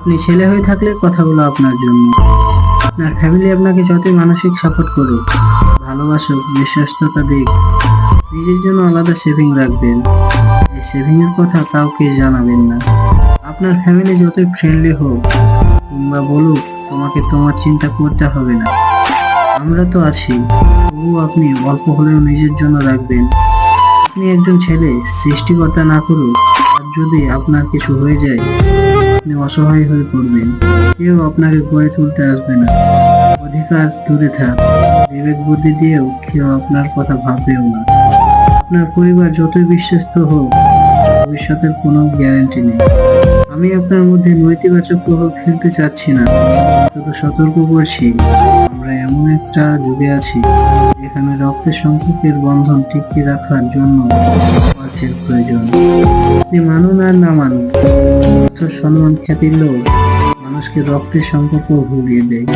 আপনি ছেলে হয়ে থাকলে কথাগুলো আপনার জন্য। আপনার ফ্যামিলি আপনাকে যতই মানসিক সাপোর্ট করুক, ভালোবাসুক, বিশ্বস্ততা দিক, নিজের জন্য আলাদা সেভিং রাখবেন। এই সেভিং এর কথা কাউকে জানাবেন না। আপনার ফ্যামিলি যতই ফ্রেন্ডলি হোক কিংবা বলুক তোমাকে তোমার চিন্তা করতে হবে না, আমরা তো আছি, তবুও আপনি অল্প হলেও নিজের জন্য রাখবেন। আপনি একজন ছেলে, সৃষ্টিকর্তা না করুক, আর যদি আপনার কিছু হয়ে যায় আপনি অসহায় হয়ে পড়বেন। কেউ আপনাকে গড়ে তুলতে আসবে না। অধিকার দূরে থাক, বিবেক বুদ্ধি দিয়েও কেউ আপনার কথা ভাববেও না। আপনার পরিবার যতই বিশ্বস্ত হোক, ভবিষ্যতের কোনো গ্যারান্টি নেই। আমি আপনার মধ্যে নেতিবাচক প্রভাব ফেলতে চাচ্ছি না, শুধু সতর্ক করছি আমরা এমন একটা যুগে আছি যেখানে রক্তের সম্পর্কের বন্ধন টিকিয়ে রাখার জন্য অর্থের প্রয়োজন। আপনি মানুন আর না মানুন, অর্থ, সম্মান, খ্যাতির লোভ মানুষকে রক্তের সম্পর্ক ভুলিয়ে দেয়।